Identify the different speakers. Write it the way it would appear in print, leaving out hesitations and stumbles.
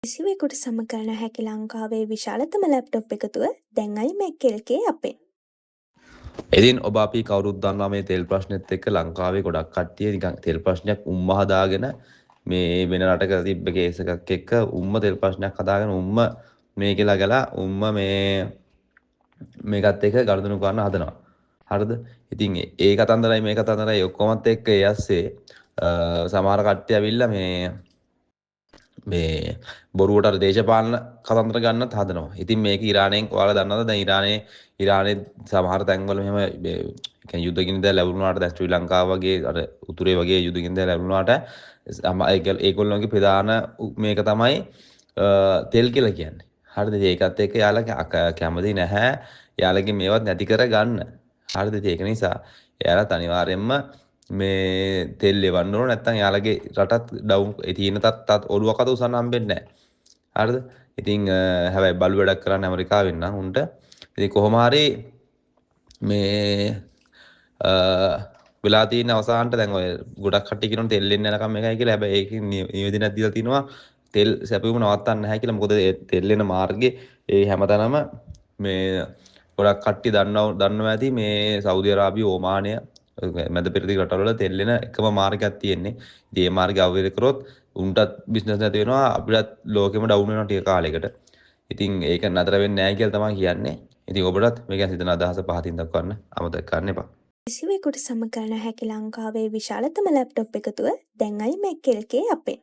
Speaker 1: කිසිවෙකුට සමකරන හැකි ලංකාවේ විශාලතම ලැප්ටොප් එකතුව දැන් iMac LK අපෙන්.
Speaker 2: ඉතින් ඔබ අපි කවුරුත් දන්නවා මේ තෙල් ප්‍රශ්නෙත් එක්ක ලංකාවේ ගොඩක් කට්ටිය නිකන් තෙල් ප්‍රශ්නයක් හදාගෙන මේ වෙන රටක තිබ්බ කේස් එකක් එක්ක තෙල් ප්‍රශ්නයක් හදාගෙන මේ කියලා ගලා මේකත් එක්ක ගනුදෙනු කරන්න හදනවා. හරිද? ඉතින් ඒ කතන්දරයි මේ කතන්දරයි ඔක්කොමත් එක්ක ඒ ඇස්සේ සමහර කට්ටිය ඇවිල්ලා මේ බොරුවට දේශපාලන කතන්දර ගන්නත් හදනවා. ඉතින් මේක ඉරානයෙන් ඔයාලා දන්නවද? දැන් ඉරානයේ සමහර තැන්වල මෙහෙම කියන්නේ යුද්ධ ගිනිද ලැබුණාට දැන් ශ්‍රී ලංකාව වගේ අර උතුරේ වගේ යුද්ධ ගිනිද ලැබුණාට ඒගොල්ලෝගේ ප්‍රධාන මේක තමයි තෙල් කියලා කියන්නේ. හරිද? ඒකත් එක්ක යාළුවා කැමති නැහැ. යාළුවගේ මේවත් නැති කර ගන්න. හරිද? ඒක නිසා එයාලත් අනිවාර්යයෙන්ම මේ තෙල් ලෙවන්න ඕන නැත්නම් යාළුවගේ රටත් ඩවුන් තියෙන තත් ඔළුවක් අත උසන්න හම්බෙන්නේ නැහැ. හරිද? ඉතින් හැබැයි බලු වැඩක් කරන්න ඇමරිකාවෙන් නම් උන්ට ඉතින් කොහොම හරි මේ වෙලා තියෙන අවසානට දැන් ඔය ගොඩක් කට්ටිය කියනවා තෙල් එන්න යනකම් එකයි කියලා. හැබැයි ඒකේ නිවේදනයක් දීලා තිනවා තෙල් සැපයුම නවත්තන්න නැහැ කියලා. මොකද තෙල් එන මාර්ගේ ඒ හැමතැනම මේ ගොඩක් කට්ටිය දන්නවා ඇති මේ සෞදි අරාබිය ඕමානය මැද පෙරදිග රටවල තෙල් එන එකම මාර්ගයක් තියෙන්නේ. ඉතින් ඒ මාර්ගය අවහිර කරොත් උන්ටත් බිස්නස් නැති වෙනවා අපිටත් ලෝකෙම ඩවුන් වෙනවා ටික කාලයකට. ඉතින් ඒක නතර වෙන්නේ නැහැ කියලා තමයි කියන්නේ. ඉතින් ඔබටත් මේක ගැන හිතන අදහස පහතින් දක්වන්න අමතක කරන්න එපා.
Speaker 1: කිසිවෙකුට සමකරන හැකි ලංකාවේ විශාලතම ලැප්ටොප් එකතුව දැන් iMac LK අපෙන්.